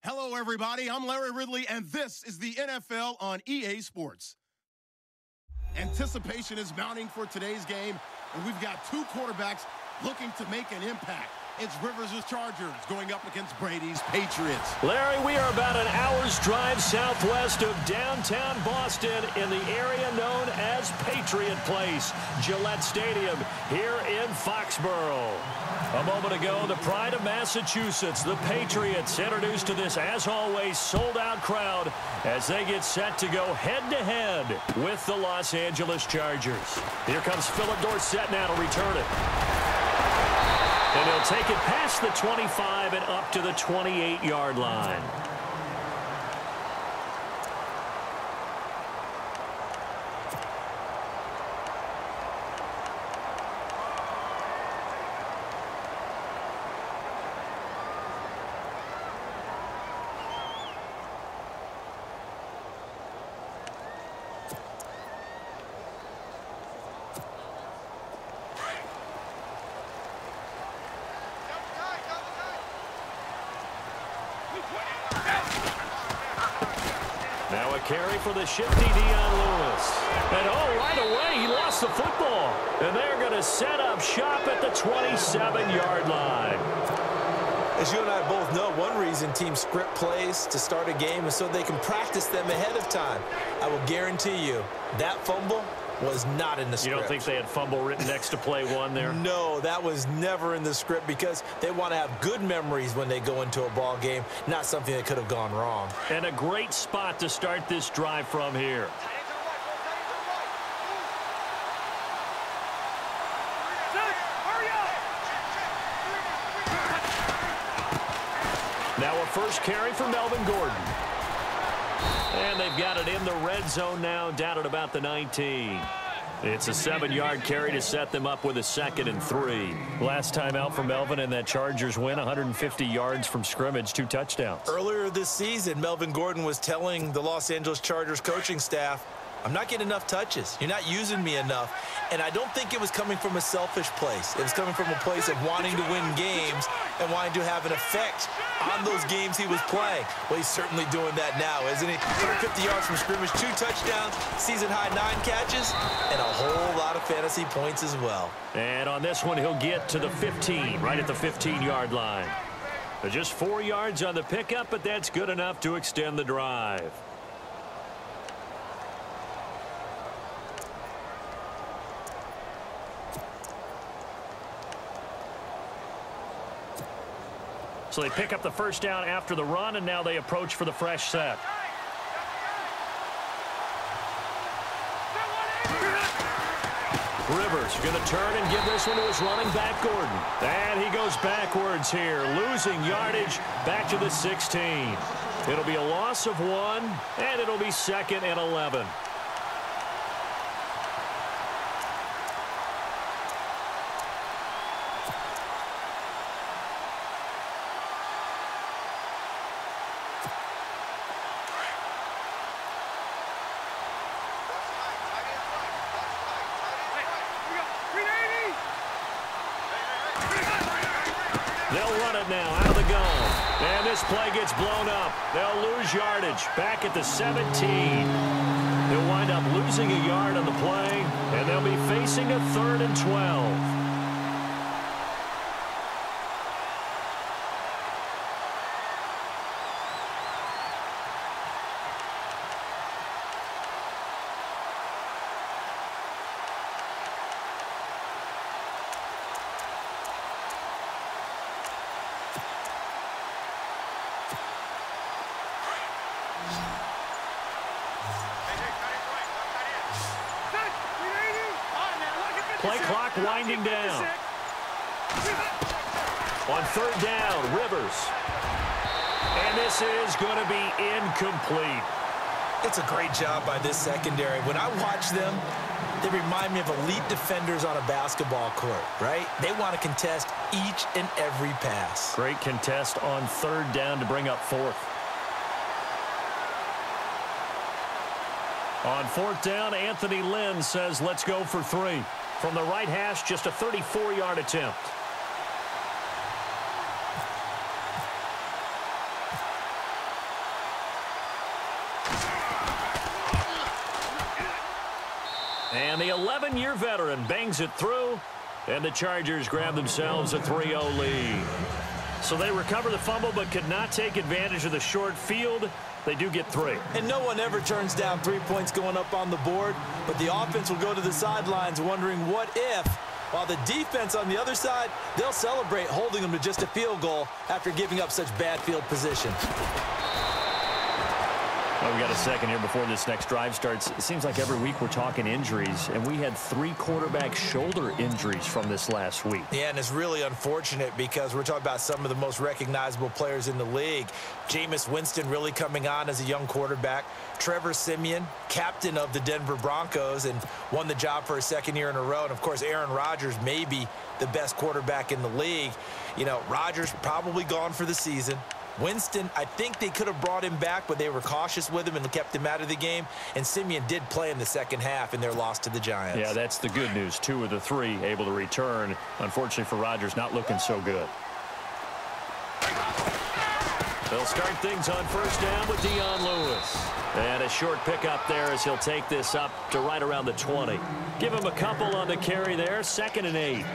Hello, everybody. I'm Larry Ridley, and this is the NFL on EA Sports. Anticipation is mounting for today's game, and we've got two quarterbacks looking to make an impact. It's Rivers' Chargers going up against Brady's Patriots. Larry, we are about an hour's drive southwest of downtown Boston in the area known as Patriot Place, Gillette Stadium here in Foxborough. A moment ago, the pride of Massachusetts, the Patriots, introduced to this, as always, sold-out crowd as they get set to go head-to-head with the Los Angeles Chargers. Here comes Philip Dorsett now to return it. And he'll take it past the 25 and up to the 28-yard line. Now a carry for the shifty Dion Lewis. And right away, he lost the football. And they're going to set up shop at the 27-yard line. As you and I both know, one reason teams script plays to start a game is so they can practice them ahead of time. I will guarantee you that fumble was not in the script. You don't think they had fumble written next to play one there? No, that was never in the script because they want to have good memories when they go into a ball game, not something that could have gone wrong. And a great spot to start this drive from here. Now a first carry for Melvin Gordon. And they've got it in the red zone now, down at about the 19. It's a 7-yard carry to set them up with a 2nd and 3. Last time out for Melvin and that Chargers win, 150 yards from scrimmage, 2 touchdowns. Earlier this season, Melvin Gordon was telling the Los Angeles Chargers coaching staff, I'm not getting enough touches. You're not using me enough. And I don't think it was coming from a selfish place. It was coming from a place of wanting to win games and wanting to have an effect on those games he was playing. Well, he's certainly doing that now, isn't he? 150 yards from scrimmage, 2 touchdowns, season-high 9 catches, and a whole lot of fantasy points as well. And on this one, he'll get to the 15, right at the 15-yard line. Just 4 yards on the pickup, but that's good enough to extend the drive. So they pick up the first down after the run, and now they approach for the fresh set. Rivers going to turn and give this one to his running back, Gordon. And he goes backwards here, losing yardage back to the 16. It'll be a loss of 1, and it'll be 2nd and 11. They'll run it now out of the gun. And this play gets blown up. They'll lose yardage back at the 17. They'll wind up losing a yard on the play, and they'll be facing a 3rd and 12. Play clock winding down. On 3rd down, Rivers. And this is going to be incomplete. It's a great job by this secondary. When I watch them, they remind me of elite defenders on a basketball court, right? They want to contest each and every pass. Great contest on 3rd down to bring up 4th. On 4th down, Anthony Lynn says, let's go for 3. From the right hash, just a 34-yard attempt. And the 11-year veteran bangs it through, and the Chargers grab themselves a 3-0 lead. So they recover the fumble but could not take advantage of the short field. They do get 3. And no one ever turns down 3 points going up on the board, but the offense will go to the sidelines wondering what if, while the defense on the other side, they'll celebrate holding them to just a field goal after giving up such bad field position. Well, we got a second here before this next drive starts. It seems like every week we're talking injuries, and we had 3 quarterback shoulder injuries from this last week. Yeah, and it's really unfortunate because we're talking about some of the most recognizable players in the league. Jameis Winston really coming on as a young quarterback. Trevor Siemian, captain of the Denver Broncos, and won the job for a 2nd year in a row. And, of course, Aaron Rodgers may be the best quarterback in the league. You know, Rodgers probably gone for the season. Winston, I think they could have brought him back, but they were cautious with him and kept him out of the game. And Siemian did play in the second half in their loss to the Giants. Yeah, that's the good news. 2 of the 3 able to return. Unfortunately for Rodgers, not looking so good. They'll start things on first down with Dion Lewis. And a short pickup there as he'll take this up to right around the 20. Give him a couple on the carry there. 2nd and 8.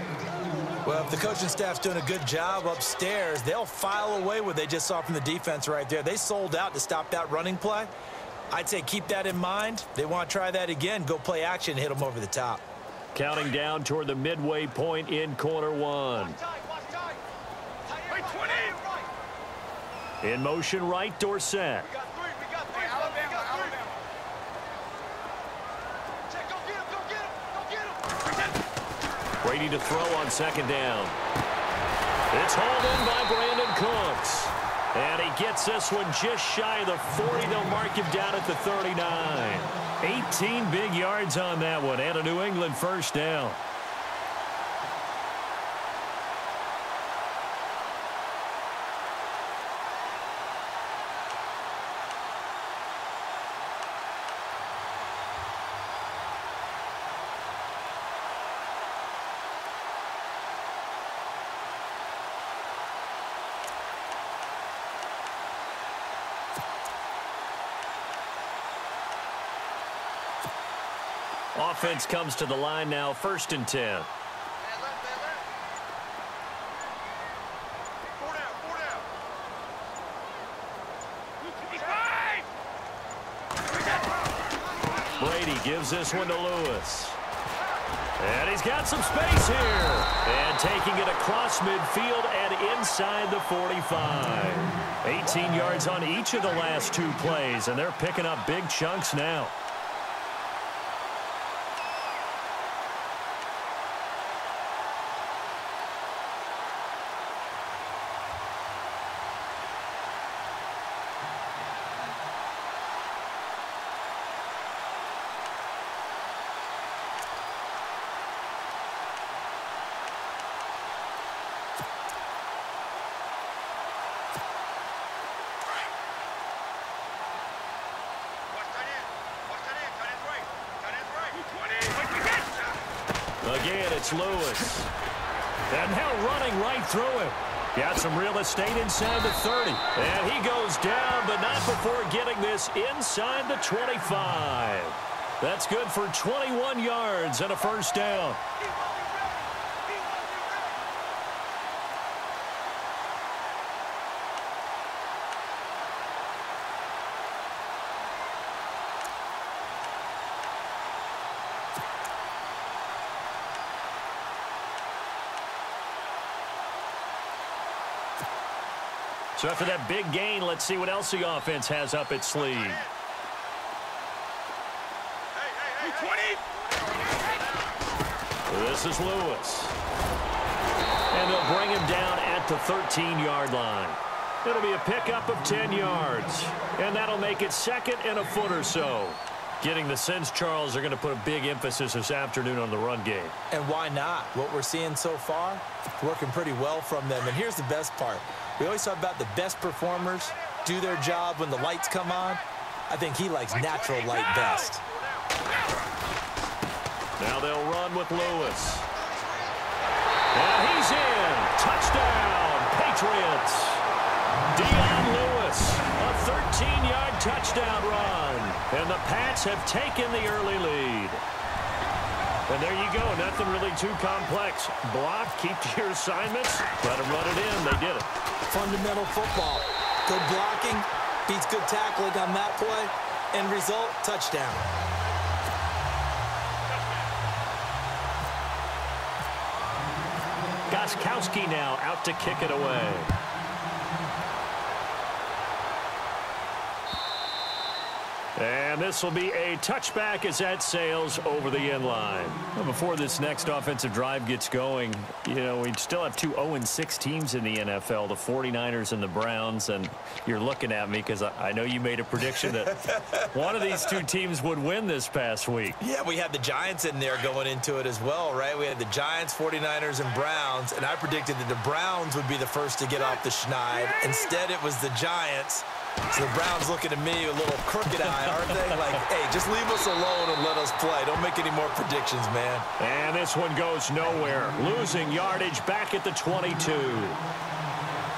Well, if the coaching staff's doing a good job upstairs, they'll file away what they just saw from the defense right there. They sold out to stop that running play. I'd say keep that in mind. They want to try that again. Go play action and hit them over the top. Counting down toward the midway point in quarter 1. In motion right, Dorsett. Brady to throw on 2nd down. It's hauled in by Brandon Cooks. And he gets this one just shy of the 40. They'll mark him down at the 39. 18 big yards on that one and a New England first down. Offense comes to the line now, 1st and 10. Brady gives this one to Lewis. And he's got some space here. And taking it across midfield and inside the 45. 18 yards on each of the last 2 plays, and they're picking up big chunks now. Again, it's Lewis. And now running right through him. Got some real estate inside the 30. And he goes down, but not before getting this inside the 25. That's good for 21 yards and a first down. So after that big gain, let's see what else the offense has up its sleeve. This is Lewis. And they'll bring him down at the 13-yard line. It'll be a pickup of 10 yards. And that'll make it 2nd and a foot or so. Getting the sense, Charles, are going to put a big emphasis this afternoon on the run game. And why not? What we're seeing so far, working pretty well from them. And here's the best part. We always talk about the best performers do their job when the lights come on. I think he likes natural light best. Now they'll run with Lewis. And he's in. Touchdown, Patriots. Dion Lewis, a 13-yard touchdown run. And the Pats have taken the early lead. And there you go. Nothing really too complex. Block, keep to your assignments, let them run it in. They did it. Fundamental football. Good blocking beats good tackling on that play. End result, touchdown. Gostkowski now out to kick it away. And this will be a touchback as that sails over the end line. Well, before this next offensive drive gets going, you know, we still have two 0-6 teams in the NFL, the 49ers and the Browns. And you're looking at me because I know you made a prediction that one of these two teams would win this past week. Yeah, we had the Giants in there going into it as well, right? We had the Giants, 49ers, and Browns. And I predicted that the Browns would be the first to get off the schneid. Instead, it was the Giants. So the Browns looking at me with a little crooked eye, aren't they? Like, hey, just leave us alone and let us play. Don't make any more predictions, man. And this one goes nowhere. Losing yardage back at the 22.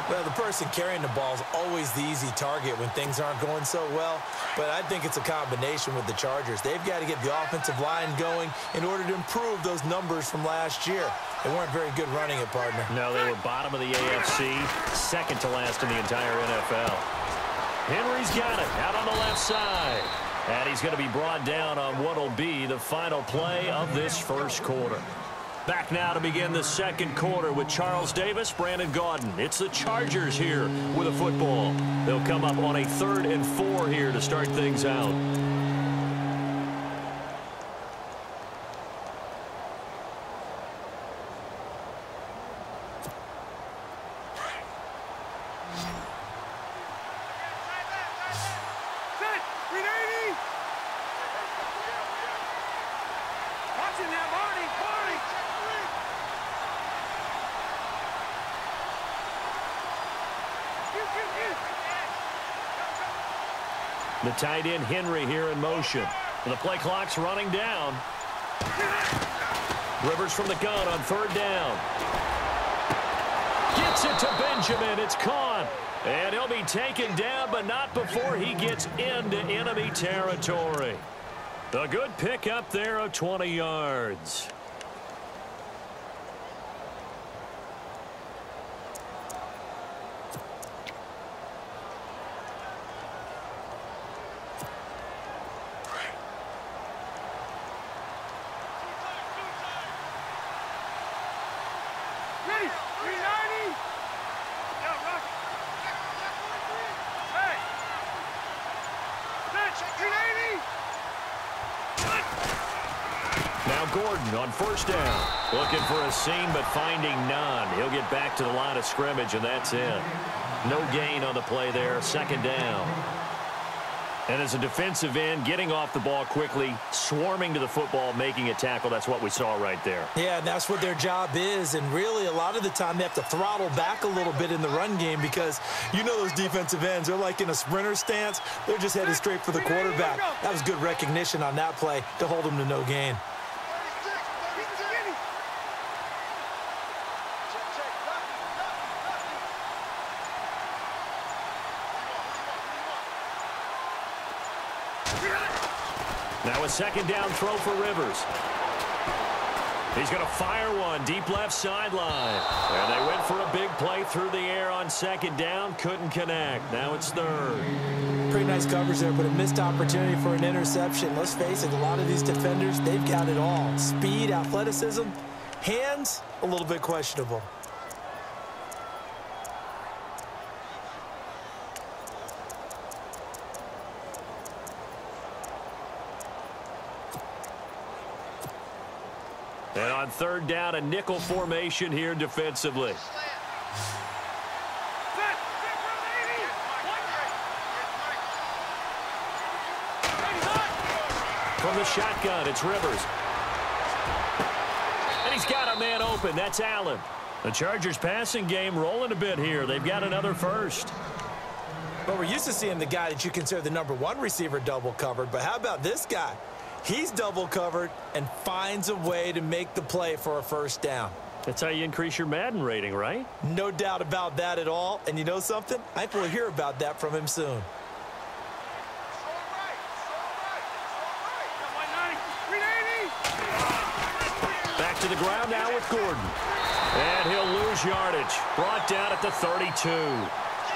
Well, the person carrying the ball is always the easy target when things aren't going so well. But I think it's a combination with the Chargers. They've got to get the offensive line going in order to improve those numbers from last year. They weren't very good running it, partner. No, they were bottom of the AFC, second to last in the entire NFL. Henry's got it out on the left side. And he's going to be brought down on what will be the final play of this first quarter. Back now to begin the second quarter with Charles Davis, Brandon Gaudin. It's the Chargers here with a football. They'll come up on a 3rd and 4 here to start things out. The tight end Henry here in motion. The play clock's running down. Rivers from the gun on 3rd down. Gets it to Benjamin. It's caught. And he'll be taken down, but not before he gets into enemy territory. A good pick up there of 20 yards. Gordon on 1st down. Looking for a seam, but finding none. He'll get back to the line of scrimmage, and that's it. No gain on the play there. 2nd down. And as a defensive end, getting off the ball quickly, swarming to the football, making a tackle. That's what we saw right there. Yeah, and that's what their job is. And really, a lot of the time, they have to throttle back a little bit in the run game because you know those defensive ends, they're like in a sprinter stance. They're just headed straight for the quarterback. That was good recognition on that play to hold them to no gain. Now a 2nd down throw for Rivers. He's going to fire one deep left sideline. And they went for a big play through the air on 2nd down. Couldn't connect. Now it's 3rd. Pretty nice coverage there, but a missed opportunity for an interception. Let's face it, a lot of these defenders, they've got it all. Speed, athleticism, hands, a little bit questionable. And on 3rd down, a nickel formation here defensively. From the shotgun, it's Rivers. And he's got a man open. That's Allen. The Chargers passing game rolling a bit here. They've got another first. Well, we're used to seeing the guy that you consider the #1 receiver double covered, but how about this guy? He's double covered and finds a way to make the play for a 1st down. That's how you increase your Madden rating, right? No doubt about that at all. And you know something? I think we'll hear about that from him soon. with Gordon. And he'll lose yardage. Brought down at the 32.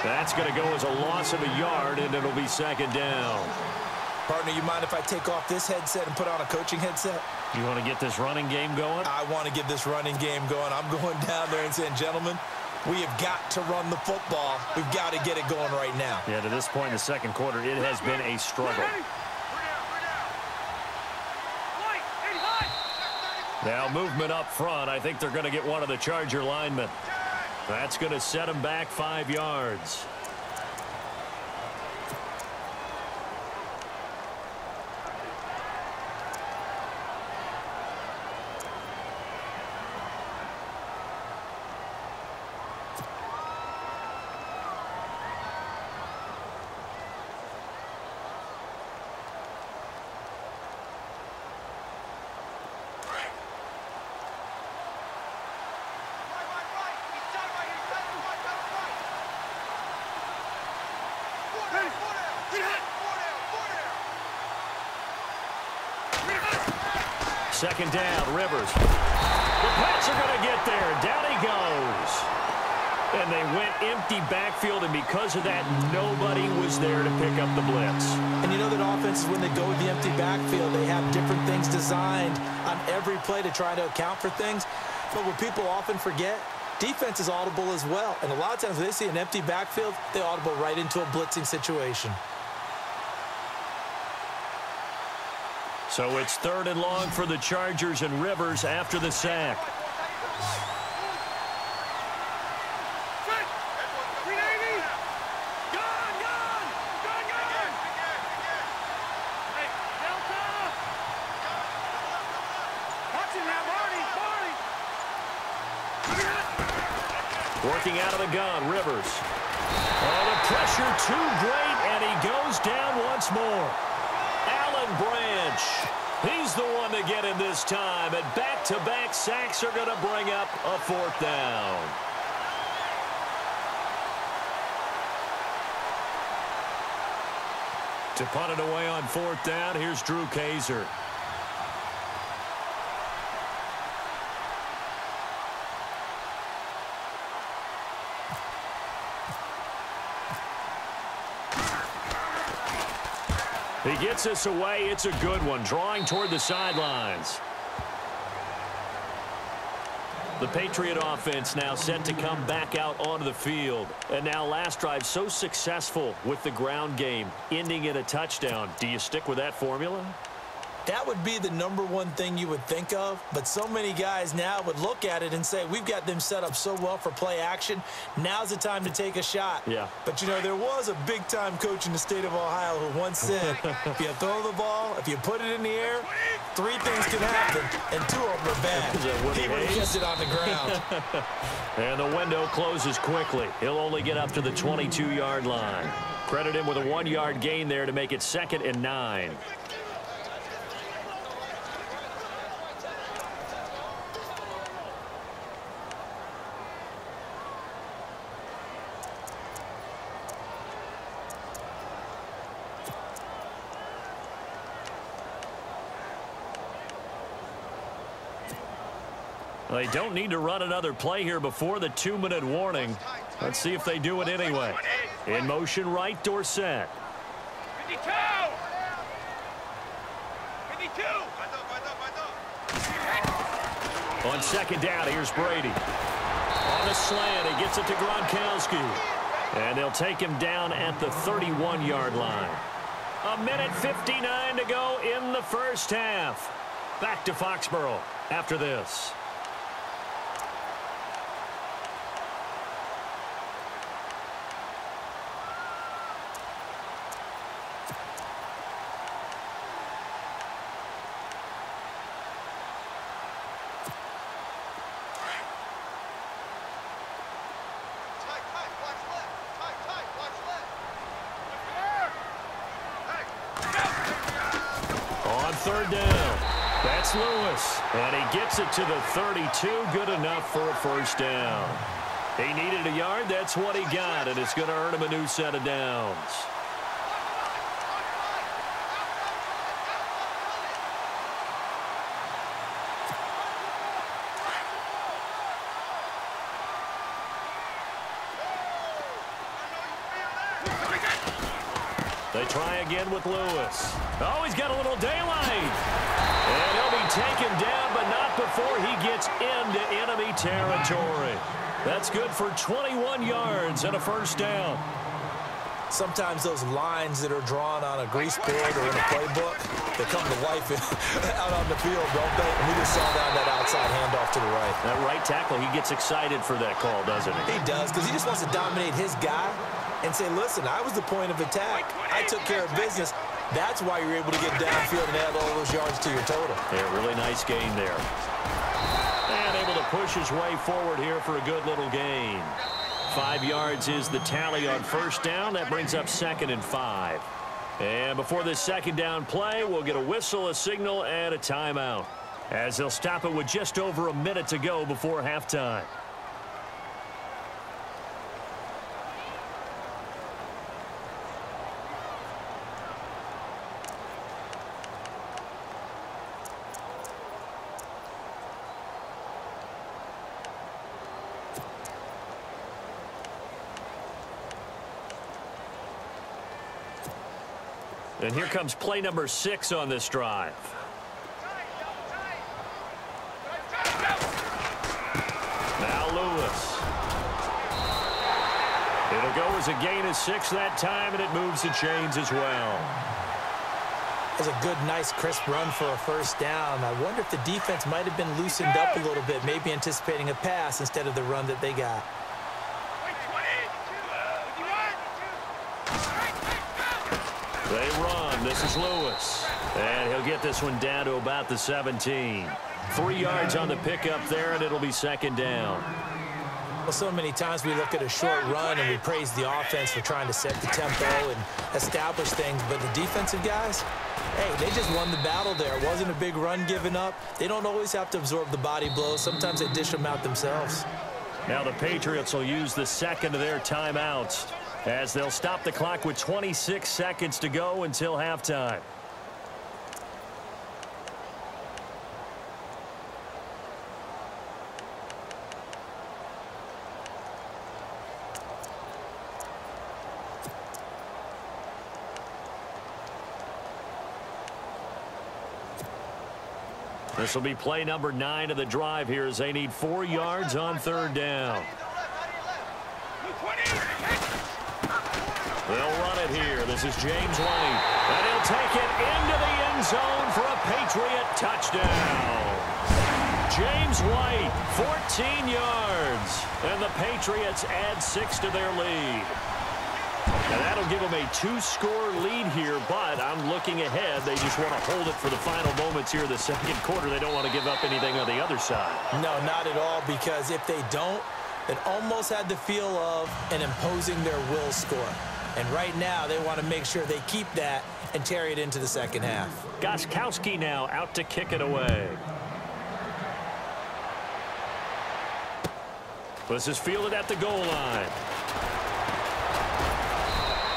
That's going to go as a loss of a yard, and it'll be second down. Partner, you mind if I take off this headset and put on a coaching headset? You want to get this running game going? I want to get this running game going. I'm going down there and saying, gentlemen, we have got to run the football. We've got to get it going right now. Yeah, to this point in the second quarter, it has been a struggle. Now movement up front. I think they're going to get one of the Charger linemen. That's going to set them back 5 yards. Second down, Rivers. The Pats are going to get there. Down he goes. And they went empty backfield, and because of that, nobody was there to pick up the blitz. And you know that offenses, when they go with the empty backfield, they have different things designed on every play to try to account for things. But what people often forget, defense is audible as well. And a lot of times when they see an empty backfield, they audible right into a blitzing situation. So it's 3rd and long for the Chargers, and Rivers after the sack. Working out of the gun, Rivers. Oh, the pressure too great, and he goes down once more. Alan Branch, he's the one to get him this time, and back-to-back sacks are going to bring up a 4th down. To punt it away on 4th down, here's Drew Kaiser. He gets us away. It's a good one, drawing toward the sidelines. The Patriot offense now set to come back out onto the field. And now last drive so successful with the ground game, ending in a touchdown. Do you stick with that formula? That would be the #1 thing you would think of, but so many guys now would look at it and say, we've got them set up so well for play action. Now's the time to take a shot. Yeah. But, you know, there was a big-time coach in the state of Ohio who once said, if you throw the ball, if you put it in the air, 3 things can happen, and 2 of them are bad. He would have kept it on the ground. And the window closes quickly. He'll only get up to the 22-yard line. Credit him with a 1-yard gain there to make it 2nd and 9. They don't need to run another play here before the 2-minute warning. Let's see if they do it anyway. In motion right, Dorsett. 52! 52! On 2nd down, here's Brady. On the slant, he gets it to Gronkowski. And they'll take him down at the 31-yard line. 1:59 to go in the first half. Back to Foxborough after this. On 3rd down, that's Lewis. And he gets it to the 32, good enough for a first down. He needed a yard, that's what he got, and it's going to earn him a new set of downs. They try again with Lewis. Oh, he's got a little daylight. And he'll be taken down, but not before he gets into enemy territory. That's good for 21 yards and a first down. Sometimes those lines that are drawn on a grease board or in a playbook, they come to life out on the field, don't they? And we just saw that outside handoff to the right. That right tackle, he gets excited for that call, doesn't he? He does, because he just wants to dominate his guy and say, listen, I was the point of attack. I took care of business. That's why you're able to get downfield and add all those yards to your total. Yeah, really nice gain there. And able to push his way forward here for a good little gain. 5 yards is the tally on first down. That brings up 2nd and 5. And before this second down play, we'll get a whistle, a signal, and a timeout, as they'll stop it with just over a minute to go before halftime. And here comes play number 6 on this drive. Now Lewis. It'll go as a gain of 6 that time, and it moves the chains as well. That's a good, nice, crisp run for a first down. I wonder if the defense might have been loosened up a little bit, maybe anticipating a pass instead of the run that they got. They run. This is Lewis. And he'll get this one down to about the 17. 3 yards on the pickup there, and it'll be second down. Well, so many times we look at a short run and we praise the offense for trying to set the tempo and establish things. But the defensive guys, hey, they just won the battle there. It wasn't a big run given up. They don't always have to absorb the body blows. Sometimes they dish them out themselves. Now the Patriots will use the second of their timeouts, as they'll stop the clock with 26 seconds to go until halftime. This will be play number 9 of the drive here, as they need 4 yards on third down. They'll run it here. This is James White. And he'll take it into the end zone for a Patriot touchdown. James White, 14 yards. And the Patriots add 6 to their lead. And that'll give them a 2-score lead here, but I'm looking ahead. They just want to hold it for the final moments here in the second quarter. They don't want to give up anything on the other side. No, not at all, because if they don't, it almost had the feel of an imposing their will score. And right now, they want to make sure they keep that and carry it into the second half. Gostkowski now out to kick it away. This is fielded at the goal line.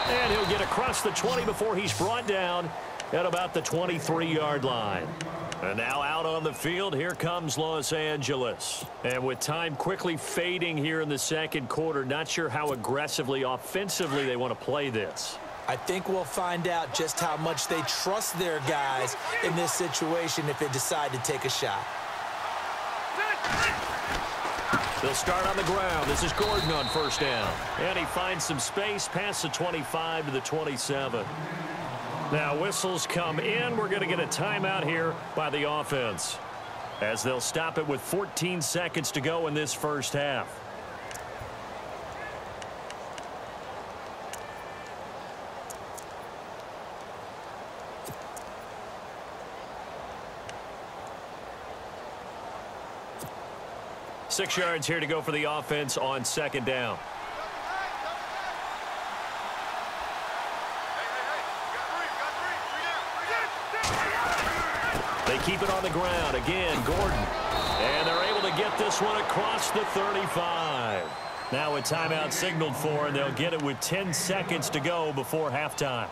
And he'll get across the 20 before he's brought down at about the 23-yard line. And now out on the field, here comes Los Angeles. And with time quickly fading here in the second quarter, not sure how aggressively, offensively they want to play this. I think we'll find out just how much they trust their guys in this situation if they decide to take a shot. They'll start on the ground. This is Gordon on first down. And he finds some space past the 25 to the 27. Now whistles come in. We're going to get a timeout here by the offense, as they'll stop it with 14 seconds to go in this first half. Six yards here to go for the offense on second down. They keep it on the ground. Again, Gordon. And they're able to get this one across the 35. Now a timeout signaled for, and they'll get it with 10 seconds to go before halftime.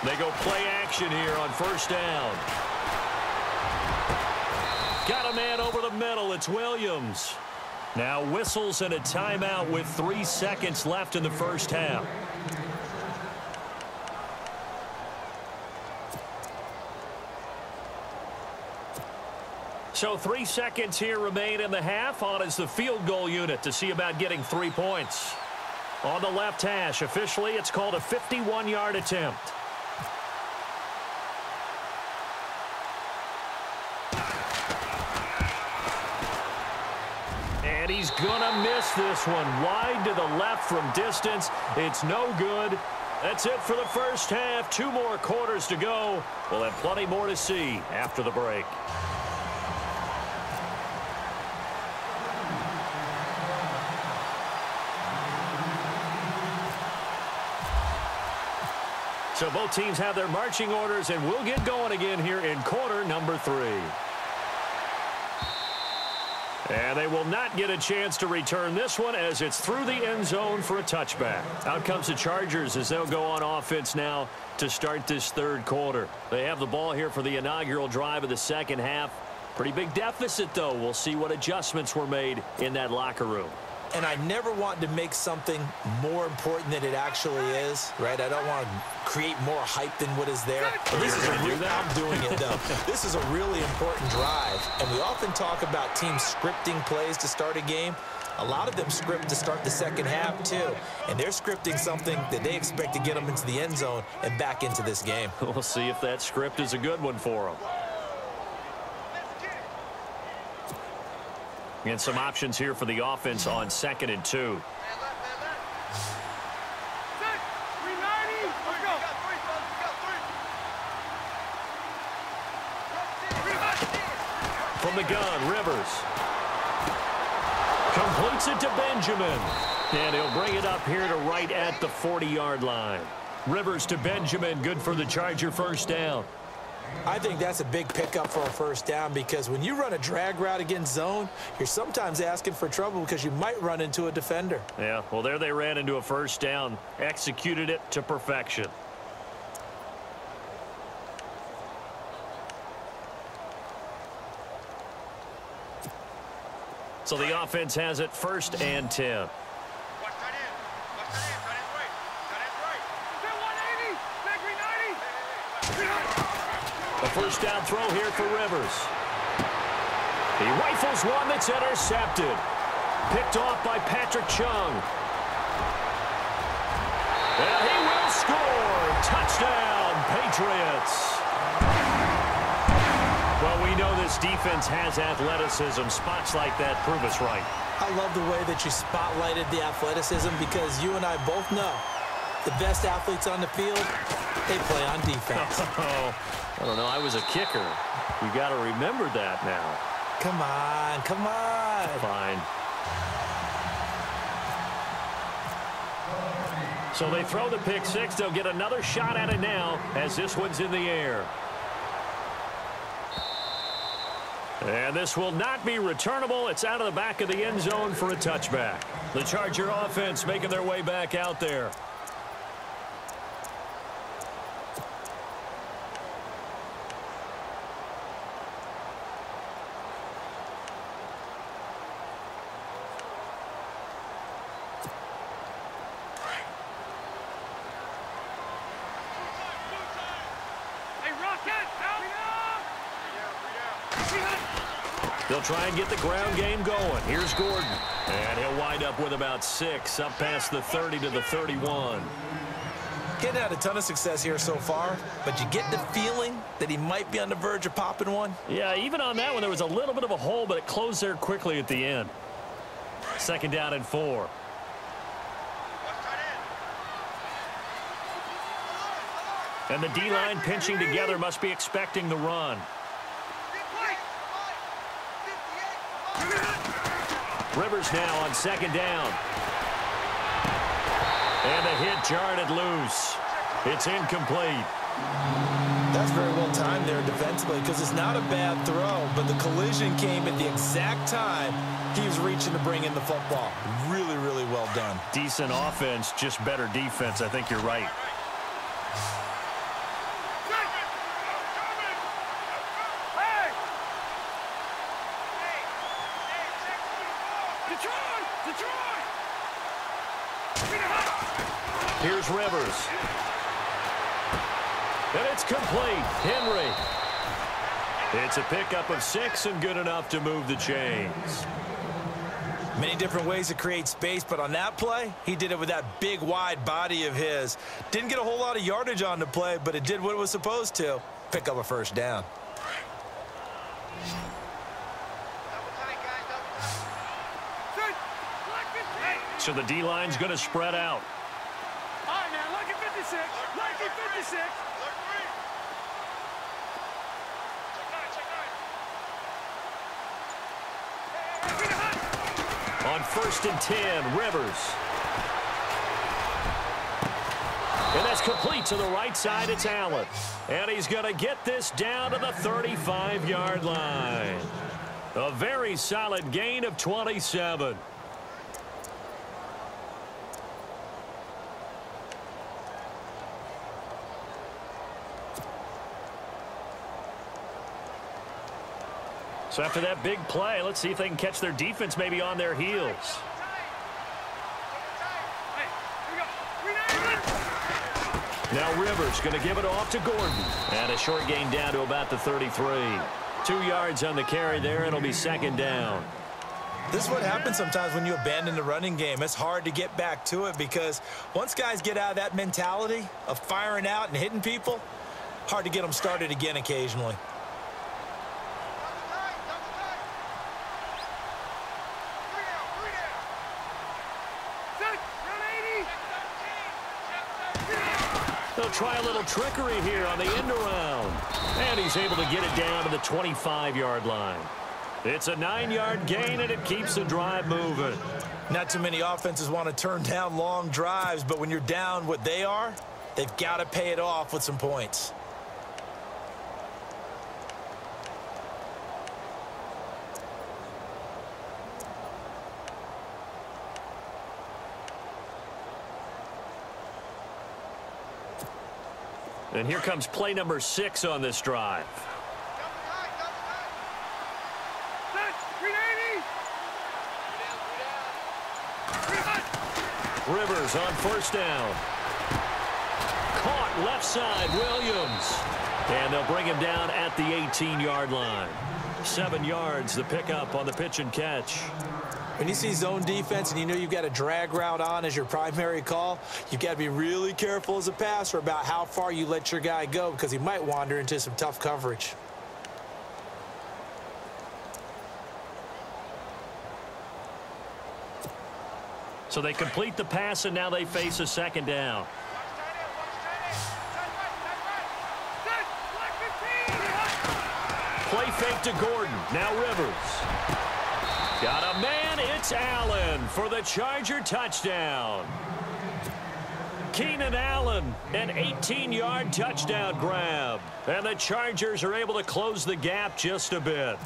They go play action here on first down. Got a man over the middle. It's Williams. Now whistles and a timeout with 3 seconds left in the first half. So 3 seconds here remain in the half. On is the field goal unit to see about getting 3 points. On the left hash, officially it's called a 51-yard attempt. And he's gonna miss this one. Wide to the left from distance. It's no good. That's it for the first half. 2 more quarters to go. We'll have plenty more to see after the break. So both teams have their marching orders, and we'll get going again here in quarter number 3. And they will not get a chance to return this one as it's through the end zone for a touchback. Out comes the Chargers as they'll go on offense now to start this third quarter. They have the ball here for the inaugural drive of the second half. Pretty big deficit, though. We'll see what adjustments were made in that locker room. And I never want to make something more important than it actually is, right? I don't want to create more hype than what is there. But this is I'm doing it, though. This is a really important drive. And we often talk about teams scripting plays to start a game. A lot of them script to start the second half, too. And they're scripting something that they expect to get them into the end zone and back into this game. We'll see if that script is a good one for them. And some options here for the offense on 2nd and 2. From the gun, Rivers. Completes it to Benjamin. And he'll bring it up here to right at the 40-yard line. Rivers to Benjamin, good for the Charger first down. I think that's a big pickup for a first down because when you run a drag route against zone, you're sometimes asking for trouble because you might run into a defender. Yeah, well, there they ran into a first down, executed it to perfection. So the offense has it 1st and 10. A first down throw here for Rivers. He rifles one that's intercepted. Picked off by Patrick Chung. And he will score. Touchdown, Patriots. Well, we know this defense has athleticism. Spots like that prove us right. I love the way that you spotlighted the athleticism because you and I both know the best athletes on the field, they play on defense. Oh, I don't know. I was a kicker. You got to remember that now. Come on, come on. Fine. So they throw the pick six. They'll get another shot at it now as this one's in the air. And this will not be returnable. It's out of the back of the end zone for a touchback. The Charger offense making their way back out there. They'll try and get the ground game going. Here's Gordon. And he'll wind up with about 6 up past the 30 to the 31. Getting had a ton of success here so far, but you get the feeling that he might be on the verge of popping one. Yeah, even on that one, there was a little bit of a hole, but it closed there quickly at the end. 2nd down and 4. And the D-line pinching together must be expecting the run. Rivers now on 2nd down. And the hit jarred it loose. It's incomplete. That's very well timed there defensively because it's not a bad throw, but the collision came at the exact time he was reaching to bring in the football. Really, really well done. Decent offense, just better defense. I think you're right. Here's Rivers. And it's complete. Henry. It's a pickup of 6 and good enough to move the chains. Many different ways to create space, but on that play, he did it with that big, wide body of his. Didn't get a whole lot of yardage on the play, but it did what it was supposed to. Pick up a first down. So the D-line's going to spread out. All right, now, lucky 56. Lucky 56. On 1st and 10, Rivers. And that's complete to the right side. It's Allen. And he's going to get this down to the 35-yard line. A very solid gain of 27. So after that big play, let's see if they can catch their defense maybe on their heels. Now Rivers going to give it off to Gordon. And a short gain down to about the 33. 2 yards on the carry there. It'll be 2nd down. This is what happens sometimes when you abandon the running game. It's hard to get back to it because once guys get out of that mentality of firing out and hitting people, hard to get them started again occasionally. They'll try a little trickery here on the end around. And he's able to get it down to the 25-yard line. It's a 9-yard gain, and it keeps the drive moving. Not too many offenses want to turn down long drives, but when you're down what they are, they've got to pay it off with some points. And here comes play number 6 on this drive. Rivers on 1st down. Caught left side, Williams. And they'll bring him down at the 18-yard line. 7 yards, the pickup on the pitch and catch. When you see zone defense and you know you've got a drag route on as your primary call, you've got to be really careful as a passer about how far you let your guy go because he might wander into some tough coverage. So they complete the pass, and now they face a 2nd down. Play fake to Gordon. Now Rivers. Got a man. It's Allen for the Charger touchdown. Keenan Allen, an 18-yard touchdown grab. And the Chargers are able to close the gap just a bit.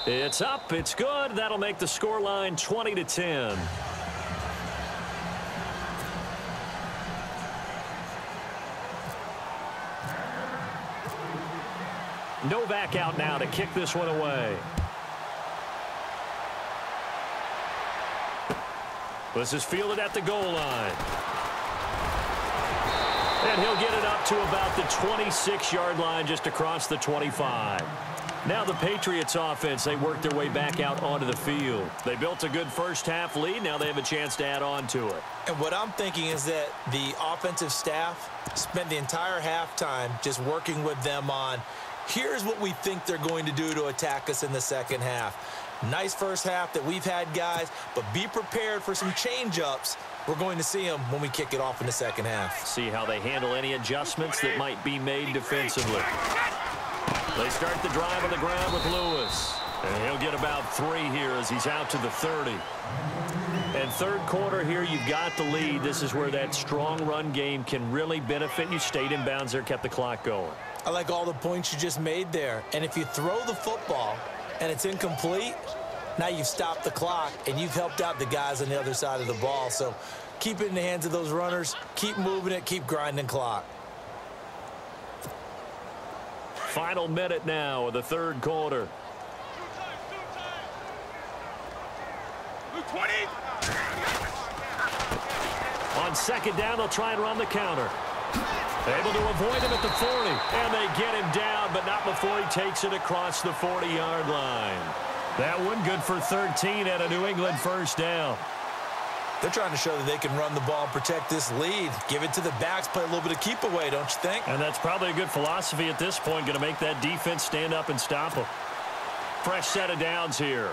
It's up. It's good. That'll make the scoreline 20-10. Novak out now to kick this one away. This is fielded at the goal line. And he'll get it up to about the 26-yard line just across the 25. Now the Patriots offense, they work their way back out onto the field. They built a good first-half lead. Now they have a chance to add on to it. And what I'm thinking is that the offensive staff spent the entire halftime just working with them on here's what we think they're going to do to attack us in the second half. Nice first half that we've had, guys, but be prepared for some change-ups. We're going to see them when we kick it off in the second half. See how they handle any adjustments that might be made defensively. They start the drive on the ground with Lewis. And he'll get about 3 here as he's out to the 30. And third quarter here, you've got the lead. This is where that strong run game can really benefit you. Stayed in bounds there, kept the clock going. I like all the points you just made there. And if you throw the football and it's incomplete, now you've stopped the clock and you've helped out the guys on the other side of the ball. So keep it in the hands of those runners. Keep moving it. Keep grinding clock. Final minute now of the third quarter. 20. On second down, they'll try and run the counter. Able to avoid him at the 40. And they get him down, but not before he takes it across the 40-yard line. That one good for 13 at a New England first down. They're trying to show that they can run the ball and protect this lead. Give it to the backs, play a little bit of keep away, don't you think? And that's probably a good philosophy at this point, going to make that defense stand up and stop them. Fresh set of downs here.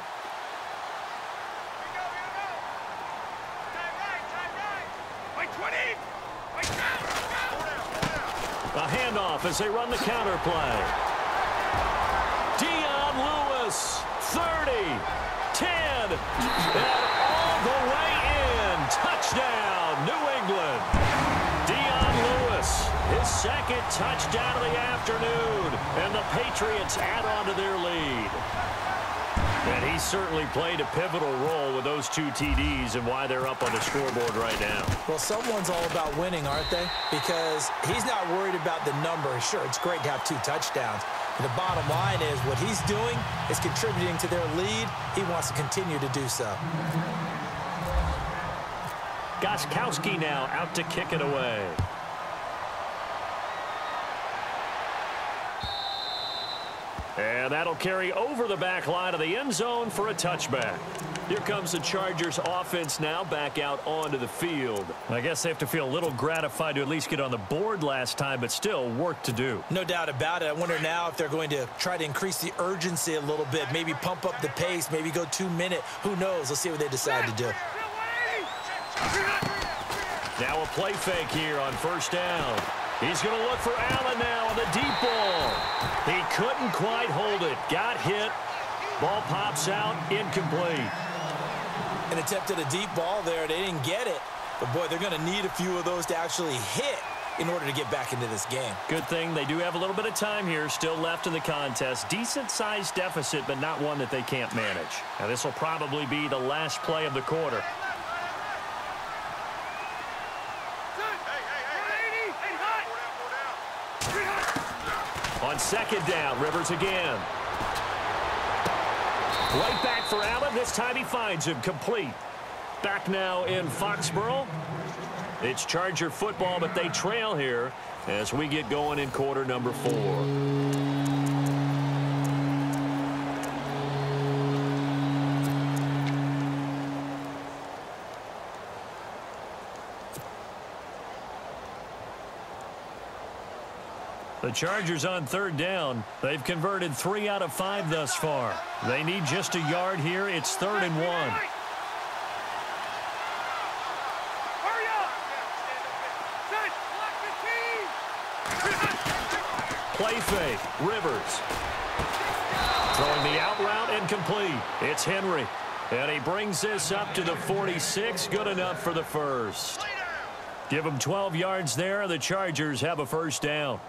A handoff as they run the counter play. Dion Lewis, 30, 10, and all the way in. Touchdown, New England. Dion Lewis, his second touchdown of the afternoon, and the Patriots add on to their lead. And he certainly played a pivotal role with those two TDs and why they're up on the scoreboard right now. Well, someone's all about winning, aren't they? Because he's not worried about the number. Sure, it's great to have 2 touchdowns. But the bottom line is what he's doing is contributing to their lead. He wants to continue to do so. Gostkowski now out to kick it away. And that'll carry over the back line of the end zone for a touchback. Here comes the Chargers offense now back out onto the field. I guess they have to feel a little gratified to at least get on the board last time, but still work to do. No doubt about it. I wonder now if they're going to try to increase the urgency a little bit, maybe pump up the pace, maybe go 2-minute. Who knows? Let's see what they decide to do. Now a play fake here on first down. He's going to look for Allen now on the deep ball. He couldn't quite hold it. Got hit. Ball pops out. Incomplete. An attempt at a deep ball there. They didn't get it. But, boy, they're going to need a few of those to actually hit in order to get back into this game. Good thing they do have a little bit of time here still left in the contest. Decent-sized deficit, but not one that they can't manage. Now, this will probably be the last play of the quarter. On second down, Rivers again. Right back for Allen. This time he finds him complete. Back now in Foxborough. It's Charger football, but they trail here as we get going in quarter number 4. The Chargers on third down. They've converted 3 out of 5 thus far. They need just a yard here. It's 3rd and 1. Hurry up! Play fake. Rivers. Throwing the out route incomplete. It's Henry. And he brings this up to the 46. Good enough for the first. Give him 12 yards there. The Chargers have a first down.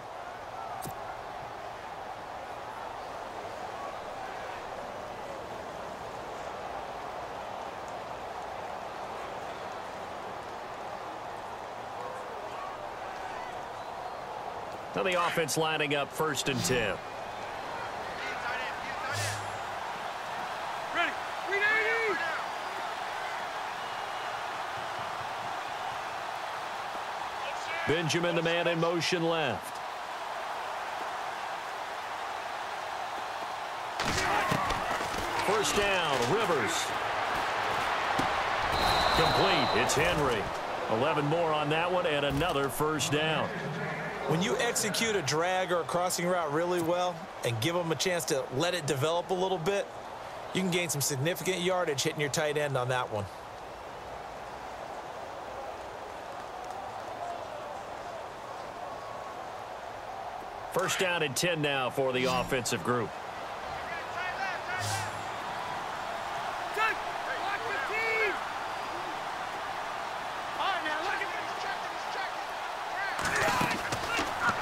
Now the offense lining up 1st and 10. Ready. 380. Benjamin, the man in motion left. First down, Rivers. Complete. It's Henry. 11 more on that one and another first down. When you execute a drag or a crossing route really well and give them a chance to let it develop a little bit, you can gain some significant yardage hitting your tight end on that one. First down and 10 now for the offensive group.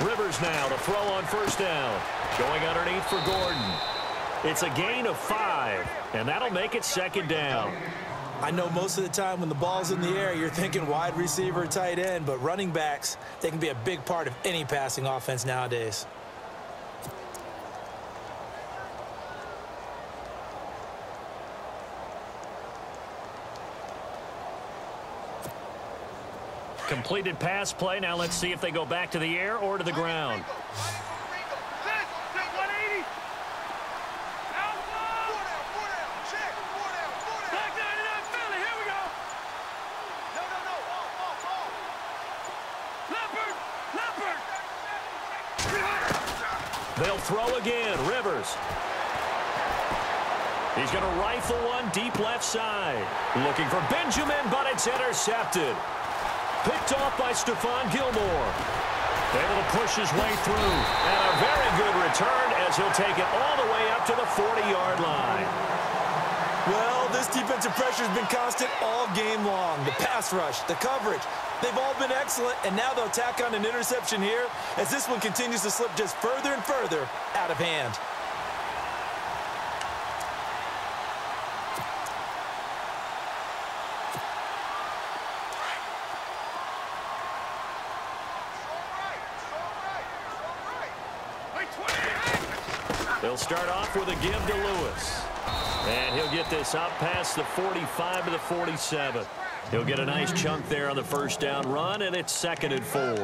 Rivers now to throw on first down. Going underneath for Gordon. It's a gain of 5, and that'll make it 2nd down. I know most of the time when the ball's in the air, you're thinking wide receiver, tight end, but running backs, they can be a big part of any passing offense nowadays. completed pass play. Now let's see if they go back to the air or to the ground. They'll throw again. Rivers. He's going to rifle one deep left side. Looking for Benjamin, but it's intercepted. Picked off by Stephon Gilmore. Able to push his way through. And a very good return as he'll take it all the way up to the 40-yard line. Well, this defensive pressure has been constant all game long. The pass rush, the coverage, they've all been excellent, and now they'll tack on an interception here as this one continues to slip just further and further out of hand. They'll start off with a give to Lewis. And he'll get this up past the 45 to the 47. He'll get a nice chunk there on the first down run, and it's 2nd and 4.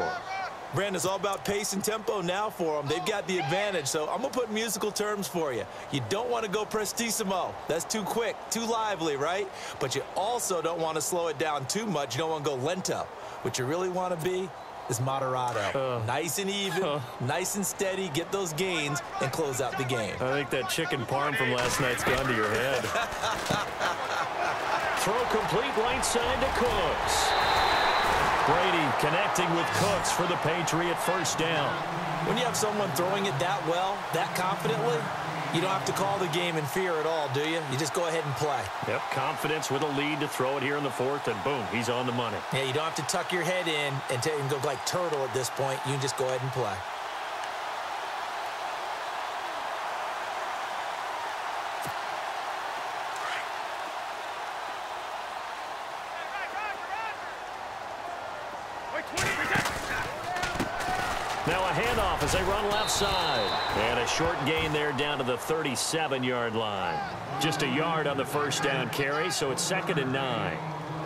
Brandon, it's all about pace and tempo now for them. They've got the advantage, so I'm going to put musical terms for you. You don't want to go prestissimo. That's too quick, too lively, right? But you also don't want to slow it down too much. You don't want to go lento. What you really want to be is moderato. Nice and even, nice and steady, get those gains, and close out the game. I think that chicken parm from last night's gone to your head. Throw complete right side to Cooks. Brady connecting with Cooks for the Patriot first down. When you have someone throwing it that well, that confidently, you don't have to call the game in fear at all, do you? You just go ahead and play. Yep, confidence with a lead to throw it here in the 4th, and boom, he's on the money. Yeah, you don't have to tuck your head in and go like turtle at this point. You can just go ahead and play. Now a handoff as they run left side. And a short gain there down to the 37-yard line. Just a yard on the first down carry, so it's 2nd and 9.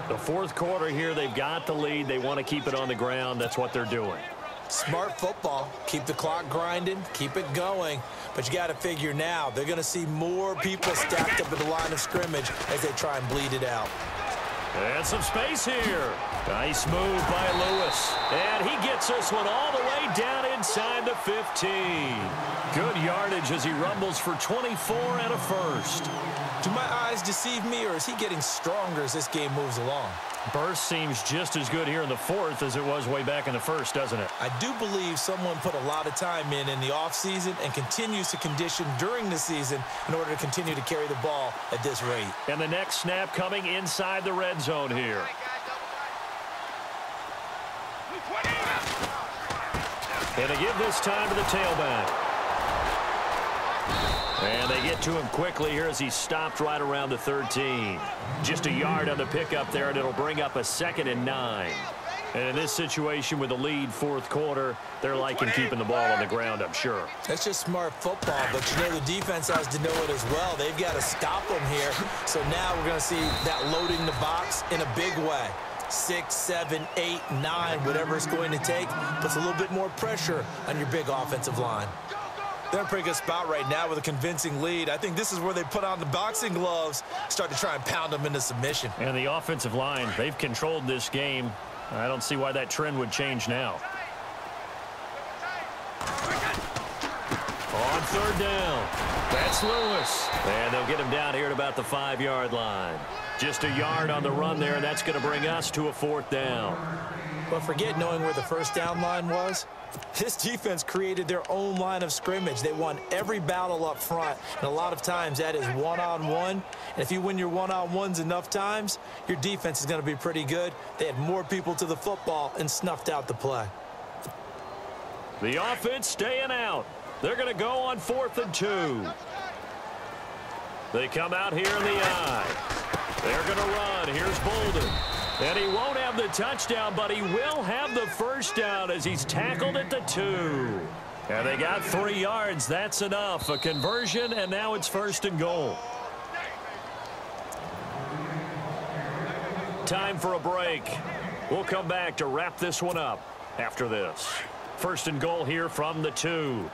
The 4th quarter here, they've got the lead. They want to keep it on the ground. That's what they're doing. Smart football. Keep the clock grinding. Keep it going. But you got to figure now, they're going to see more people stacked up at the line of scrimmage as they try and bleed it out. And some space here. Nice move by Lewis. And he gets this one all the way down inside the 15. Good yardage as he rumbles for 24 and a first. Do my eyes deceive me, or is he getting stronger as this game moves along? Burst seems just as good here in the 4th as it was way back in the 1st, doesn't it? I do believe someone put a lot of time in the offseason and continues to condition during the season in order to continue to carry the ball at this rate. And the next snap coming inside the red zone here. And they give this time to the tailback. And they get to him quickly here as he's stopped right around the 13. Just a yard on the pickup there, and it'll bring up a 2nd and 9. And in this situation with the lead 4th quarter, they're liking keeping the ball on the ground, I'm sure. That's just smart football, but you know the defense has to know it as well. They've got to stop them here. So now we're going to see that loading the box in a big way. 6, 7, 8, 9, whatever it's going to take, puts a little bit more pressure on your big offensive line. They're in a pretty good spot right now with a convincing lead. I think this is where they put on the boxing gloves, start to try and pound them into submission. And the offensive line, they've controlled this game. I don't see why that trend would change now. On 3rd down, that's Lewis. And they'll get him down here at about the 5-yard line. Just a yard on the run there, and that's going to bring us to a 4th down. But forget knowing where the first down line was. This defense created their own line of scrimmage. They won every battle up front, and a lot of times that is one-on-one. And if you win your one-on-ones enough times, your defense is going to be pretty good. They had more people to the football and snuffed out the play. The offense staying out. They're going to go on 4th and 2. They come out here in the eye. They're going to run. Here's Bolden. And he won't have the touchdown, but he will have the first down as he's tackled at the 2. And they got 3 yards. That's enough. A conversion, and now it's 1st and goal. Time for a break. We'll come back to wrap this one up after this. First and goal here from the 2.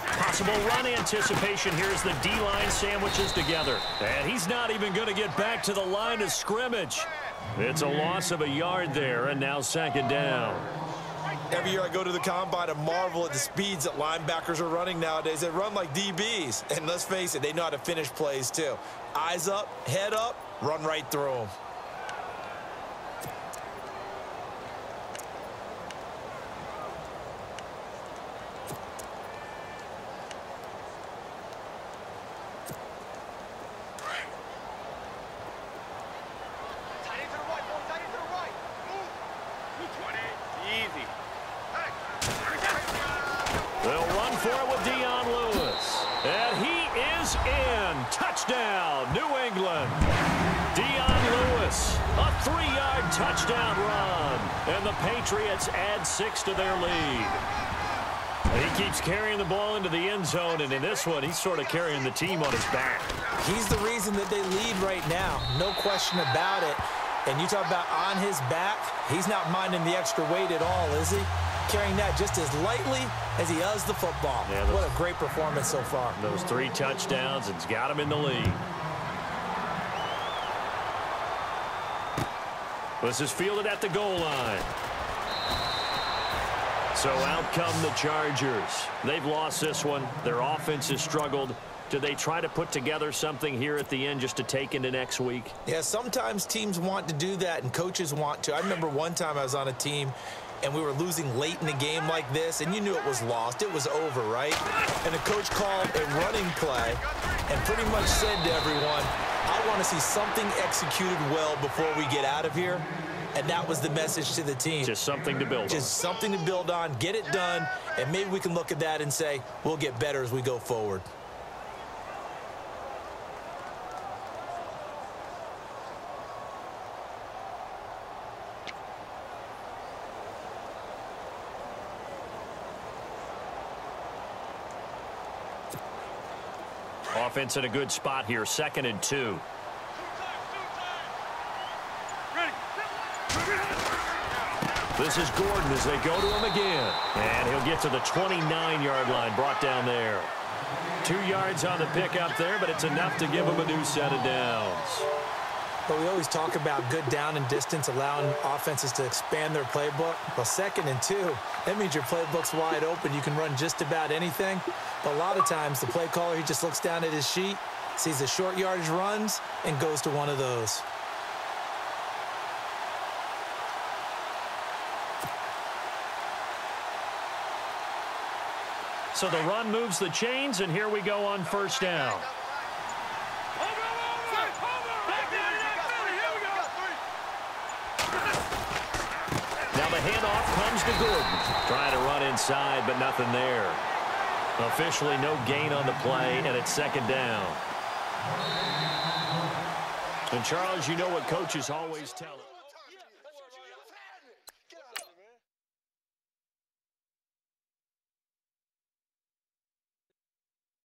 Possible run anticipation here as the D-line sandwiches together. And he's not even going to get back to the line of scrimmage. It's a loss of a yard there, and now second down. Every year I go to the combine and marvel at the speeds that linebackers are running nowadays. They run like DBs. And let's face it, they know how to finish plays too. Eyes up, head up, run right through them. They'll run for it with Dion Lewis. And he is in. Touchdown, New England. Dion Lewis, a 3-yard touchdown run. And the Patriots add 6 to their lead. He keeps carrying the ball into the end zone, and in this one, he's sort of carrying the team on his back. He's the reason that they lead right now. No question about it. And you talk about on his back, he's not minding the extra weight at all, is he? Carrying that just as lightly as he does the football. Yeah, what a great performance so far. Those 3 touchdowns, it's got him in the lead. This is fielded at the goal line. So out come the Chargers. They've lost this one. Their offense has struggled. Do they try to put together something here at the end just to take into next week? Yeah, sometimes teams want to do that and coaches want to. I remember one time I was on a team and we were losing late in the game like this, and you knew it was lost. It was over, right? And the coach called a running play and pretty much said to everyone, I want to see something executed well before we get out of here. And that was the message to the team. Just something to build on. Just something to build on, get it done, and maybe we can look at that and say, we'll get better as we go forward. Offense in a good spot here, 2nd and 2. This is Gordon as they go to him again. And he'll get to the 29-yard line, brought down there. 2 yards on the pickup there, but it's enough to give him a new set of downs. But we always talk about good down and distance, allowing offenses to expand their playbook. Well, 2nd and 2, that means your playbook's wide open. You can run just about anything. But a lot of times, the play caller, he just looks down at his sheet, sees the short yardage runs, and goes to one of those. So the run moves the chains, and here we go on 1st down. Now the handoff comes to Gordon. Trying to run inside, but nothing there. Officially no gain on the play, and it's 2nd down. And Charles, you know what coaches always tell us.